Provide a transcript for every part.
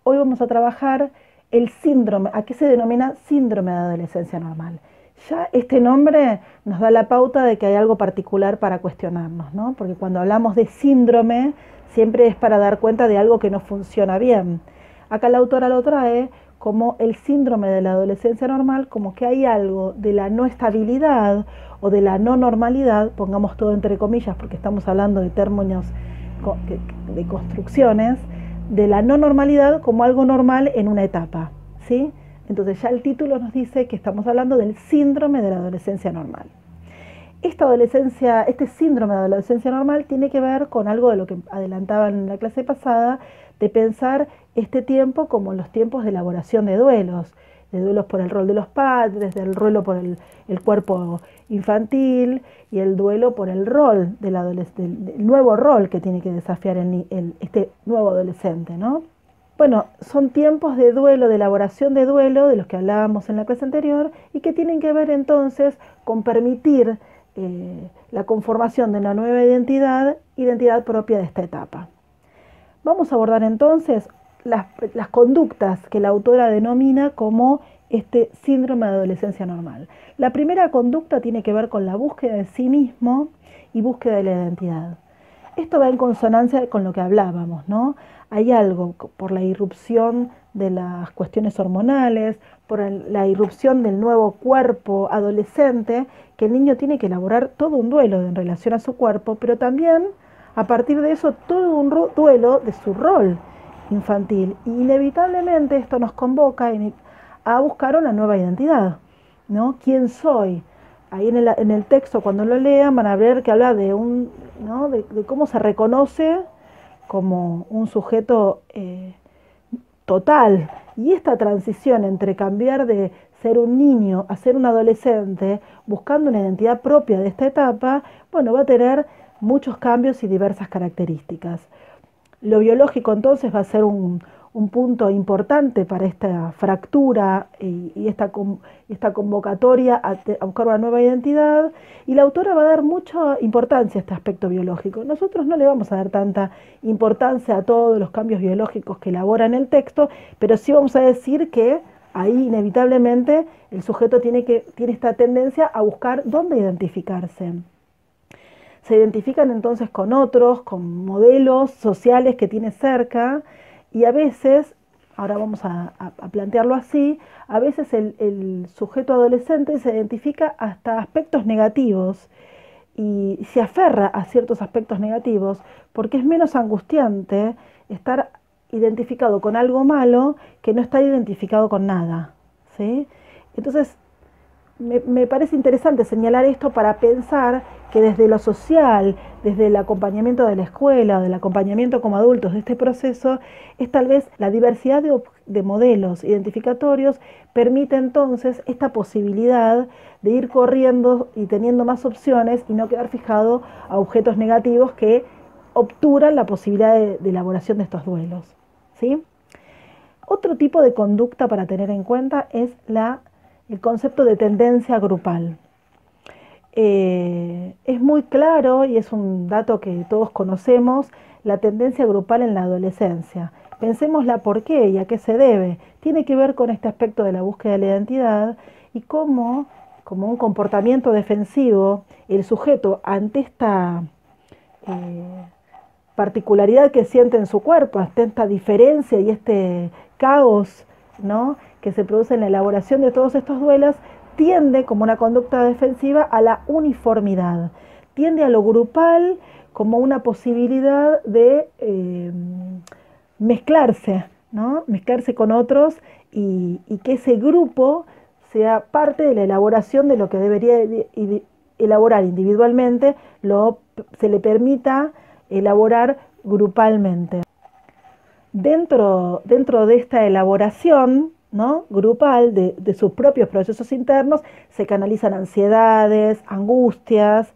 Hoy vamos a trabajar el síndrome, ¿a qué se denomina síndrome de adolescencia normal? Ya este nombre nos da la pauta de que hay algo particular para cuestionarnos, ¿no? Porque cuando hablamos de síndrome, siempre es para dar cuenta de algo que no funciona bien. Acá la autora lo trae como el síndrome de la adolescencia normal, como que hay algo de la no estabilidad o de la no normalidad, pongamos todo entre comillas porque estamos hablando de términos de construcciones, de la no normalidad como algo normal en una etapa, ¿sí? Entonces ya el título nos dice que estamos hablando del síndrome de la adolescencia normal. Este síndrome de adolescencia normal tiene que ver con algo de lo que adelantaba en la clase pasada, de pensar este tiempo como los tiempos de elaboración de duelos por el rol de los padres, del duelo por el cuerpo infantil y el duelo por el rol del nuevo rol que tiene que desafiar este nuevo adolescente, ¿no? Bueno, son tiempos de duelo, de elaboración de duelo, de los que hablábamos en la clase anterior, y que tienen que ver entonces con permitir la conformación de una nueva identidad propia de esta etapa. Vamos a abordar entonces las conductas que la autora denomina como este síndrome de adolescencia normal. La primera conducta tiene que ver con la búsqueda de sí mismo y búsqueda de la identidad. Esto va en consonancia con lo que hablábamos, ¿no? Hay algo por la irrupción de las cuestiones hormonales, por la irrupción del nuevo cuerpo adolescente, que el niño tiene que elaborar todo un duelo en relación a su cuerpo, pero también a partir de eso todo un duelo de su rol infantil. Y inevitablemente esto nos convoca a buscar una nueva identidad, ¿no? ¿Quién soy? Ahí en el texto, cuando lo lean, van a ver que habla de cómo se reconoce como un sujeto total. Y esta transición entre cambiar de ser un niño a ser un adolescente, buscando una identidad propia de esta etapa, bueno, va a tener muchos cambios y diversas características. Lo biológico entonces va a ser un punto importante para esta fractura y esta convocatoria a buscar una nueva identidad, y la autora va a dar mucha importancia a este aspecto biológico. Nosotros no le vamos a dar tanta importancia a todos los cambios biológicos que elabora en el texto, pero sí vamos a decir que ahí inevitablemente el sujeto tiene esta tendencia a buscar dónde identificarse. Se identifican entonces con otros, con modelos sociales que tiene cerca, y a veces, ahora vamos a plantearlo así, a veces el sujeto adolescente se identifica hasta aspectos negativos y se aferra a ciertos aspectos negativos porque es menos angustiante estar identificado con algo malo que no estar identificado con nada, ¿sí? Entonces, me parece interesante señalar esto para pensar que desde lo social, desde el acompañamiento de la escuela, del acompañamiento como adultos de este proceso, es tal vez la diversidad de modelos identificatorios permite entonces esta posibilidad de ir corriendo y teniendo más opciones y no quedar fijado a objetos negativos que obturan la posibilidad de elaboración de estos duelos, ¿sí? Otro tipo de conducta para tener en cuenta es el concepto de tendencia grupal. Es muy claro y es un dato que todos conocemos, la tendencia grupal en la adolescencia. Pensémosla por qué y a qué se debe. Tiene que ver con este aspecto de la búsqueda de la identidad y cómo, como un comportamiento defensivo, el sujeto ante esta particularidad que siente en su cuerpo, ante esta diferencia y este caos, ¿no?, que se produce en la elaboración de todos estos duelos, tiende como una conducta defensiva a la uniformidad, tiende a lo grupal como una posibilidad de mezclarse, ¿no?, mezclarse con otros y que ese grupo sea parte de la elaboración de lo que debería elaborar individualmente, se le permita elaborar grupalmente. Dentro de esta elaboración, ¿no?, grupal de sus propios procesos internos, se canalizan ansiedades, angustias,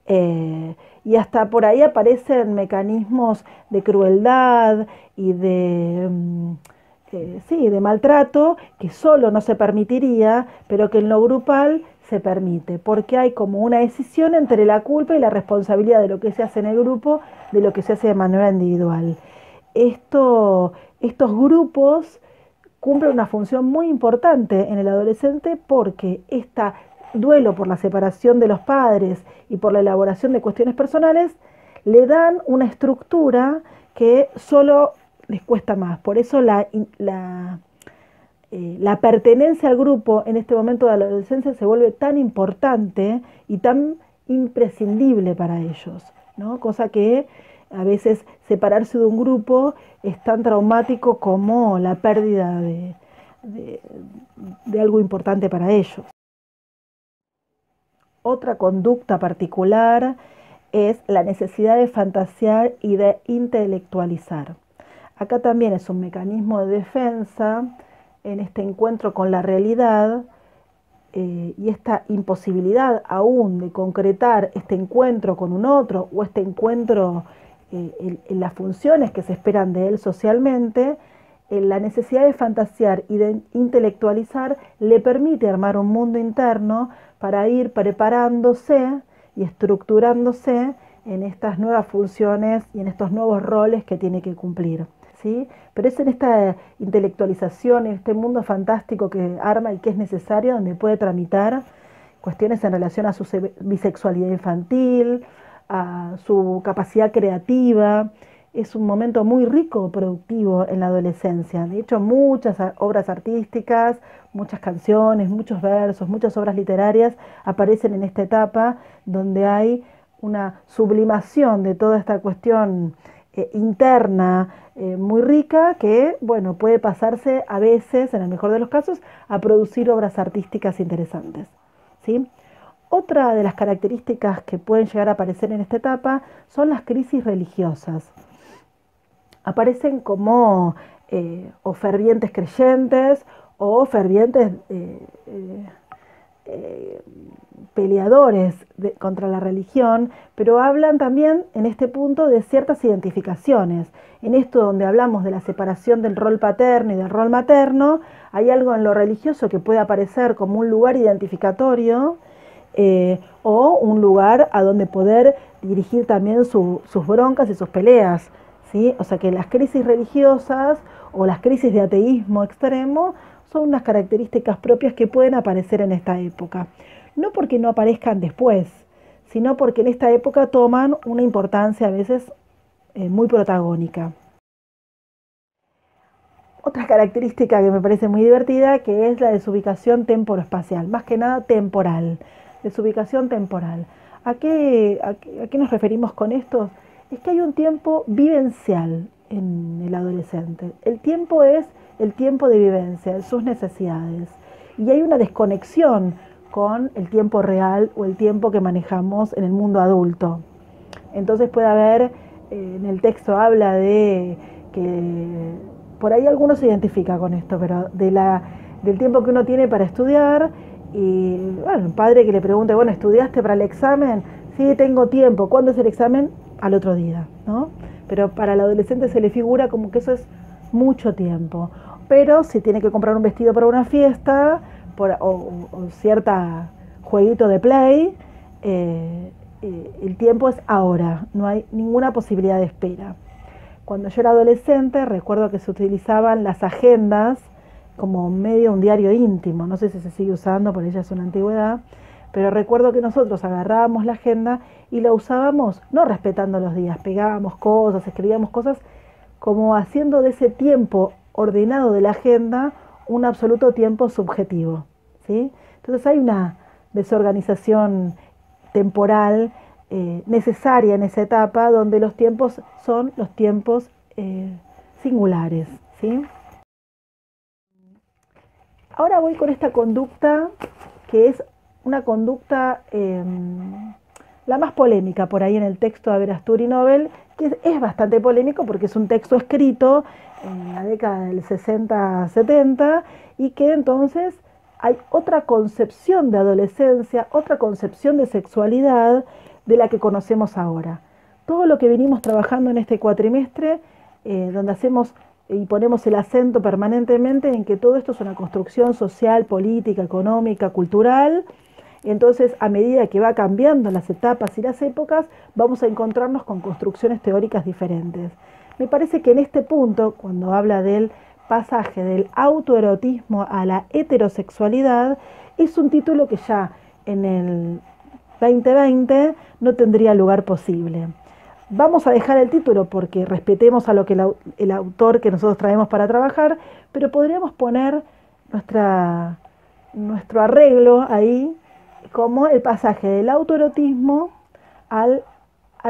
y hasta por ahí aparecen mecanismos de crueldad y de maltrato que solo no se permitiría, pero que en lo grupal se permite, porque hay como una decisión entre la culpa y la responsabilidad de lo que se hace en el grupo, de lo que se hace de manera individual. Esto estos grupos cumplen una función muy importante en el adolescente porque este duelo por la separación de los padres y por la elaboración de cuestiones personales le dan una estructura que solo les cuesta más. Por eso la pertenencia al grupo en este momento de la adolescencia se vuelve tan importante y tan imprescindible para ellos, ¿no? Cosa que a veces separarse de un grupo es tan traumático como la pérdida de algo importante para ellos. Otra conducta particular es la necesidad de fantasear y de intelectualizar. Acá también es un mecanismo de defensa en este encuentro con la realidad y esta imposibilidad aún de concretar este encuentro con un otro o este encuentro en las funciones que se esperan de él socialmente, la necesidad de fantasear y de intelectualizar le permite armar un mundo interno para ir preparándose y estructurándose en estas nuevas funciones y en estos nuevos roles que tiene que cumplir, ¿sí? Pero es en esta intelectualización, en este mundo fantástico que arma y que es necesario, donde puede tramitar cuestiones en relación a su bisexualidad infantil, a su capacidad creativa. Es un momento muy rico, productivo en la adolescencia. De hecho, muchas obras artísticas, muchas canciones, muchos versos, muchas obras literarias aparecen en esta etapa donde hay una sublimación de toda esta cuestión interna muy rica que, bueno, puede pasarse a veces, en el mejor de los casos, a producir obras artísticas interesantes, ¿sí? Otra de las características que pueden llegar a aparecer en esta etapa son las crisis religiosas. Aparecen como o fervientes creyentes o fervientes peleadores contra la religión, pero hablan también en este punto de ciertas identificaciones. En esto donde hablamos de la separación del rol paterno y del rol materno, hay algo en lo religioso que puede aparecer como un lugar identificatorio o un lugar a donde poder dirigir también sus broncas y sus peleas, ¿sí? O sea que las crisis religiosas o las crisis de ateísmo extremo son unas características propias que pueden aparecer en esta época. No porque no aparezcan después, sino porque en esta época toman una importancia a veces muy protagónica. Otra característica que me parece muy divertida, que es la desubicación temporoespacial, más que nada temporal, desubicación temporal. ¿A qué nos referimos con esto? Es que hay un tiempo vivencial en el adolescente. El tiempo es el tiempo de vivencia, de sus necesidades. Y hay una desconexión con el tiempo real o el tiempo que manejamos en el mundo adulto. Entonces puede haber, en el texto habla de que, por ahí alguno se identifica con esto, pero del tiempo que uno tiene para estudiar, y bueno, un padre que le pregunte, bueno, ¿estudiaste para el examen? Sí, tengo tiempo. ¿Cuándo es el examen? Al otro día, ¿no? Pero para el adolescente se le figura como que eso es mucho tiempo. Pero si tiene que comprar un vestido para una fiesta o cierta jueguito de play, el tiempo es ahora, no hay ninguna posibilidad de espera. Cuando yo era adolescente recuerdo que se utilizaban las agendas como medio un diario íntimo, no sé si se sigue usando, por ella es una antigüedad, pero recuerdo que nosotros agarrábamos la agenda y la usábamos no respetando los días, pegábamos cosas, escribíamos cosas, como haciendo de ese tiempo ordenado de la agenda un absoluto tiempo subjetivo, ¿sí? Entonces hay una desorganización temporal necesaria en esa etapa donde los tiempos son los tiempos singulares, ¿sí? Ahora voy con esta conducta que es una conducta la más polémica por ahí en el texto de Aberasturi Nobel, que es bastante polémico porque es un texto escrito en la década del 60-70 y que entonces hay otra concepción de adolescencia, otra concepción de sexualidad de la que conocemos ahora. Todo lo que venimos trabajando en este cuatrimestre, donde hacemos y ponemos el acento permanentemente en que todo esto es una construcción social, política, económica, cultural. Entonces, a medida que va cambiando las etapas y las épocas, vamos a encontrarnos con construcciones teóricas diferentes. Me parece que en este punto, cuando habla del pasaje del autoerotismo a la heterosexualidad, es un título que ya en el 2020 no tendría lugar posible. Vamos a dejar el título porque respetemos a lo que el autor que nosotros traemos para trabajar, pero podríamos poner nuestro arreglo ahí como el pasaje del autoerotismo a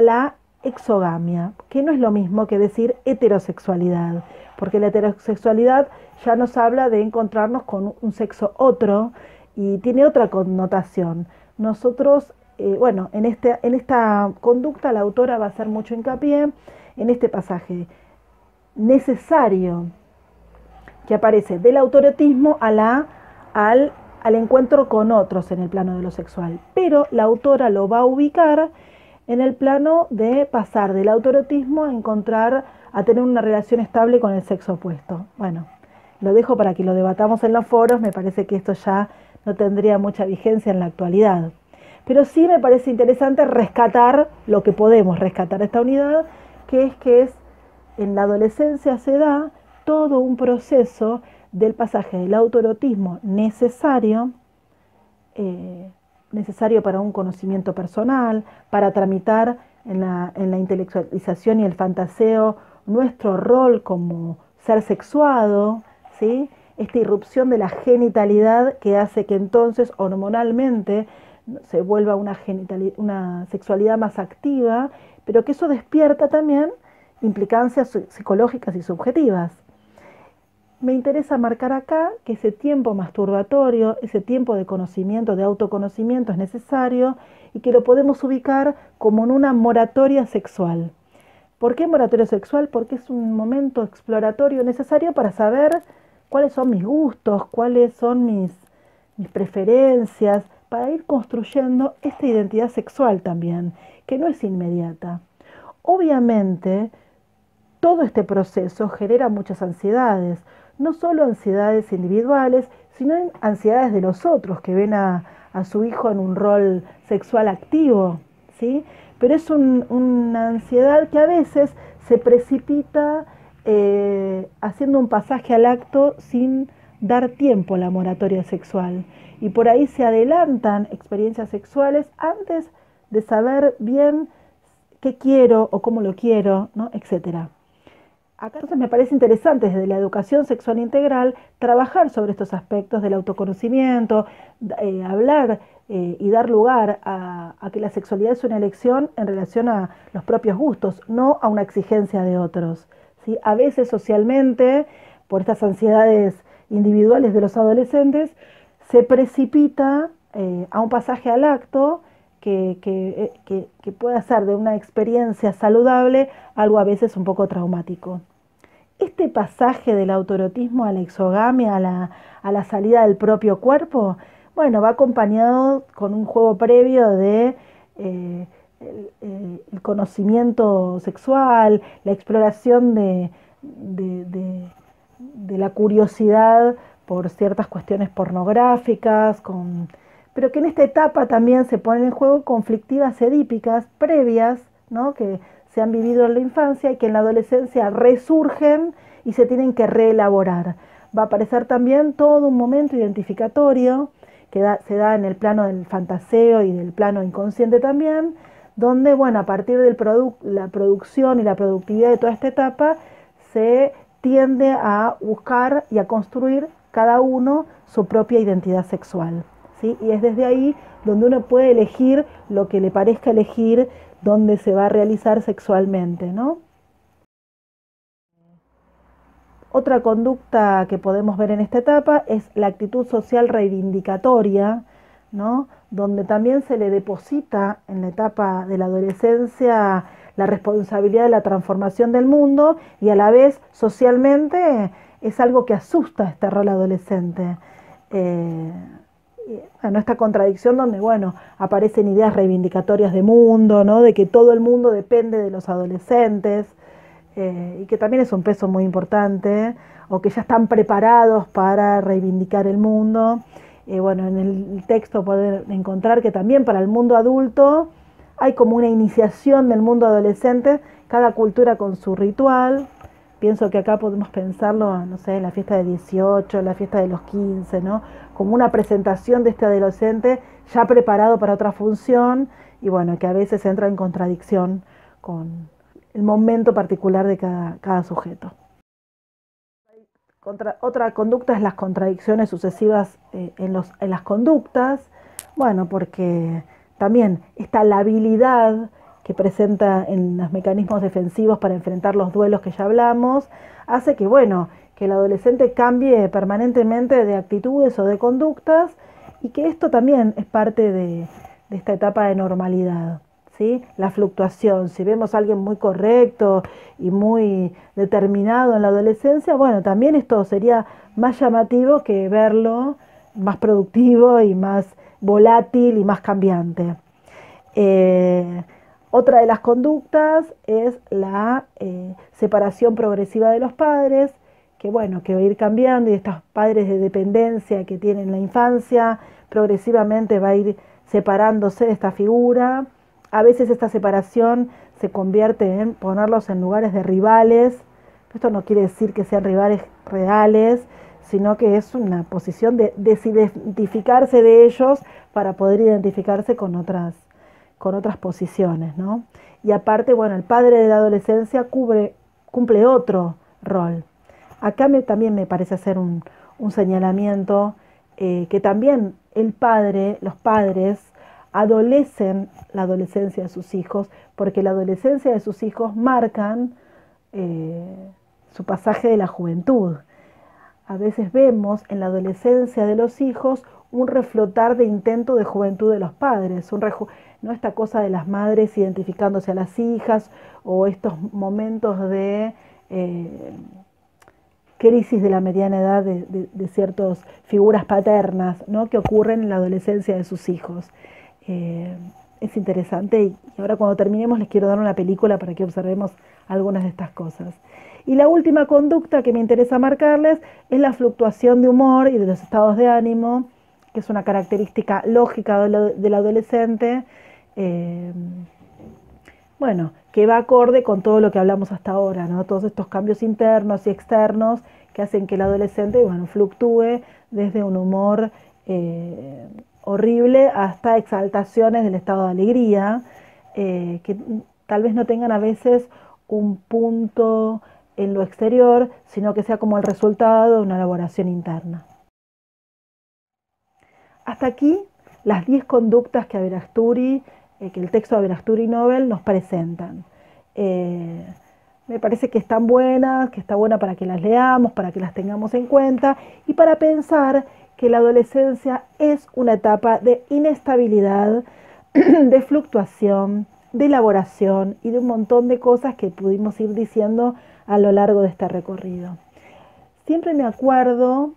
la exogamia, que no es lo mismo que decir heterosexualidad, porque la heterosexualidad ya nos habla de encontrarnos con un sexo otro y tiene otra connotación. Nosotros, bueno, en esta conducta la autora va a hacer mucho hincapié en este pasaje necesario que aparece del autoerotismo al encuentro con otros en el plano de lo sexual. Pero la autora lo va a ubicar en el plano de pasar del autoerotismo a tener una relación estable con el sexo opuesto. Bueno, lo dejo para que lo debatamos en los foros, me parece que esto ya no tendría mucha vigencia en la actualidad. Pero sí me parece interesante rescatar lo que podemos rescatar de esta unidad, que es en la adolescencia se da todo un proceso del pasaje del autoerotismo necesario para un conocimiento personal, para tramitar en la intelectualización y el fantaseo nuestro rol como ser sexuado, ¿sí? Esta irrupción de la genitalidad que hace que entonces hormonalmente se vuelva una sexualidad más activa, pero que eso despierta también implicancias psicológicas y subjetivas. Me interesa marcar acá que ese tiempo masturbatorio, ese tiempo de conocimiento, de autoconocimiento es necesario y que lo podemos ubicar como en una moratoria sexual. ¿Por qué moratoria sexual? Porque es un momento exploratorio necesario para saber cuáles son mis gustos, cuáles son mis preferencias, para ir construyendo esta identidad sexual también, que no es inmediata. Obviamente, todo este proceso genera muchas ansiedades, no solo ansiedades individuales, sino ansiedades de los otros que ven a su hijo en un rol sexual activo, ¿sí? Pero es una ansiedad que a veces se precipita haciendo un pasaje al acto sin dar tiempo a la moratoria sexual. Y por ahí se adelantan experiencias sexuales antes de saber bien qué quiero o cómo lo quiero, ¿no? Etcétera. Acá entonces me parece interesante desde la educación sexual integral trabajar sobre estos aspectos del autoconocimiento, hablar y dar lugar a que la sexualidad es una elección en relación a los propios gustos, no a una exigencia de otros, ¿sí? A veces socialmente, por estas ansiedades individuales de los adolescentes, se precipita a un pasaje al acto que puede ser de una experiencia saludable algo a veces un poco traumático. Este pasaje del autoerotismo a la exogamia, a la salida del propio cuerpo, bueno, va acompañado con un juego previo de el conocimiento sexual, la exploración de la curiosidad por ciertas cuestiones pornográficas, pero que en esta etapa también se ponen en juego conflictivas edípicas previas, ¿no? Que se han vivido en la infancia y que en la adolescencia resurgen y se tienen que reelaborar. Va a aparecer también todo un momento identificatorio que se da en el plano del fantaseo y del plano inconsciente también, donde, bueno, a partir de la producción y la productividad de toda esta etapa, se tiende a buscar y a construir cada uno su propia identidad sexual, ¿sí? Y es desde ahí donde uno puede elegir lo que le parezca elegir, dónde se va a realizar sexualmente, ¿no? Otra conducta que podemos ver en esta etapa es la actitud social reivindicatoria, ¿no? Donde también se le deposita en la etapa de la adolescencia la responsabilidad de la transformación del mundo y a la vez socialmente es algo que asusta a este rol adolescente. Bueno, esta contradicción donde, bueno, aparecen ideas reivindicatorias de mundo, ¿no? De que todo el mundo depende de los adolescentes, y que también es un peso muy importante, o que ya están preparados para reivindicar el mundo. Bueno, en el texto poder encontrar que también para el mundo adulto hay como una iniciación del mundo adolescente, cada cultura con su ritual. Pienso que acá podemos pensarlo, no sé, en la fiesta de 18, en la fiesta de los 15, ¿no? Como una presentación de este adolescente ya preparado para otra función y bueno, que a veces entra en contradicción con el momento particular de cada sujeto. Otra conducta es las contradicciones sucesivas en las conductas, bueno, porque también esta labilidad que presenta en los mecanismos defensivos para enfrentar los duelos que ya hablamos, hace que, bueno, que el adolescente cambie permanentemente de actitudes o de conductas y que esto también es parte de esta etapa de normalidad. ¿Sí? La fluctuación, si vemos a alguien muy correcto y muy determinado en la adolescencia, bueno, también esto sería más llamativo que verlo más productivo y más volátil y más cambiante. Otra de las conductas es la separación progresiva de los padres, que bueno, que va a ir cambiando y estos padres de dependencia que tienen la infancia, progresivamente va a ir separándose de esta figura. A veces esta separación se convierte en ponerlos en lugares de rivales. Esto no quiere decir que sean rivales reales, sino que es una posición de desidentificarse de ellos para poder identificarse con otras posiciones, ¿no? Y aparte, bueno, el padre de la adolescencia cumple otro rol. Acá también me parece hacer un señalamiento que también los padres, adolecen la adolescencia de sus hijos, porque la adolescencia de sus hijos marcan su pasaje de la juventud. A veces vemos en la adolescencia de los hijos un reflotar de intento de juventud de los padres, no esta cosa de las madres identificándose a las hijas o estos momentos de crisis de la mediana edad de ciertas figuras paternas, ¿no? Que ocurren en la adolescencia de sus hijos. Es interesante y ahora cuando terminemos les quiero dar una película para que observemos algunas de estas cosas. Y la última conducta que me interesa marcarles es la fluctuación de humor y de los estados de ánimo, que es una característica lógica del adolescente, bueno, que va acorde con todo lo que hablamos hasta ahora, ¿no? Todos estos cambios internos y externos que hacen que el adolescente, bueno, fluctúe desde un humor horrible hasta exaltaciones del estado de alegría, que tal vez no tengan a veces un punto en lo exterior, sino que sea como el resultado de una elaboración interna. Hasta aquí las 10 conductas que que el texto de Aberasturi Nobel nos presentan. Me parece que están buenas, que está buena para que las leamos, para que las tengamos en cuenta y para pensar que la adolescencia es una etapa de inestabilidad, de fluctuación, de elaboración y de un montón de cosas que pudimos ir diciendo a lo largo de este recorrido. Siempre me acuerdo,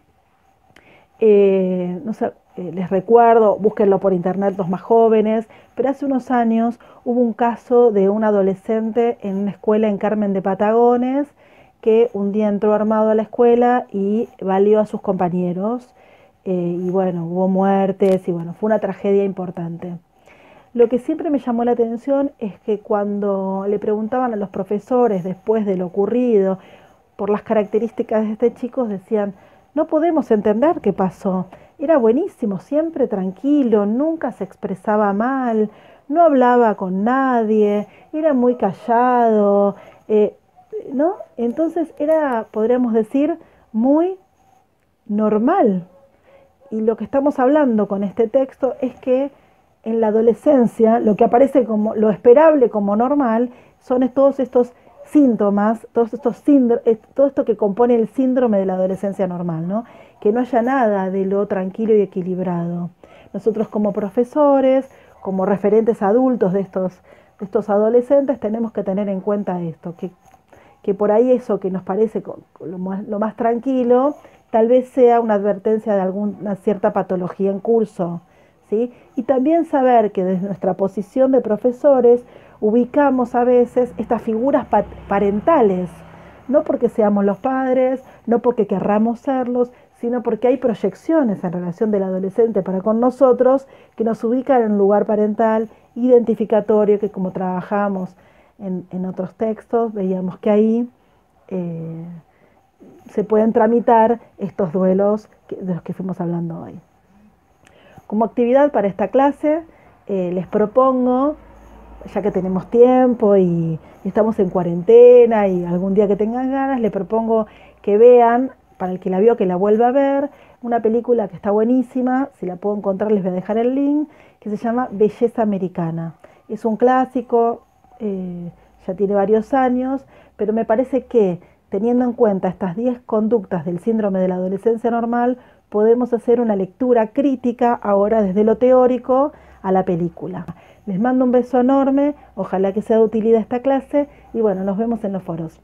no sé, les recuerdo, búsquenlo por internet los más jóvenes, pero hace unos años hubo un caso de un adolescente en una escuela en Carmen de Patagones que un día entró armado a la escuela y valió a sus compañeros y bueno, hubo muertes y bueno, fue una tragedia importante. Lo que siempre me llamó la atención es que cuando le preguntaban a los profesores después de lo ocurrido por las características de este chico, decían, no podemos entender qué pasó. Era buenísimo, siempre tranquilo, nunca se expresaba mal, no hablaba con nadie, era muy callado, ¿no? Entonces era, podríamos decir, muy normal. Y lo que estamos hablando con este texto es que en la adolescencia lo que aparece como lo esperable como normal son todos estos síntomas, todo esto que compone el síndrome de la adolescencia normal, ¿no? Que no haya nada de lo tranquilo y equilibrado. Nosotros como profesores, como referentes adultos de estos adolescentes, tenemos que tener en cuenta esto, que por ahí eso que nos parece lo más tranquilo, tal vez sea una advertencia de alguna cierta patología en curso, ¿sí? Y también saber que desde nuestra posición de profesores ubicamos a veces estas figuras parentales, no porque seamos los padres, no porque querramos serlos, sino porque hay proyecciones en relación del adolescente para con nosotros que nos ubican en un lugar parental identificatorio, que como trabajamos en otros textos, veíamos que ahí se pueden tramitar estos duelos de los que fuimos hablando hoy. Como actividad para esta clase, les propongo, ya que tenemos tiempo y estamos en cuarentena y algún día que tengan ganas, les propongo que vean, para el que la vio, que la vuelva a ver, una película que está buenísima, si la puedo encontrar les voy a dejar el link, que se llama Belleza Americana. Es un clásico, ya tiene varios años, pero me parece que teniendo en cuenta estas 10 conductas del síndrome de la adolescencia normal, podemos hacer una lectura crítica ahora desde lo teórico a la película. Les mando un beso enorme, ojalá que sea de utilidad esta clase y bueno, nos vemos en los foros.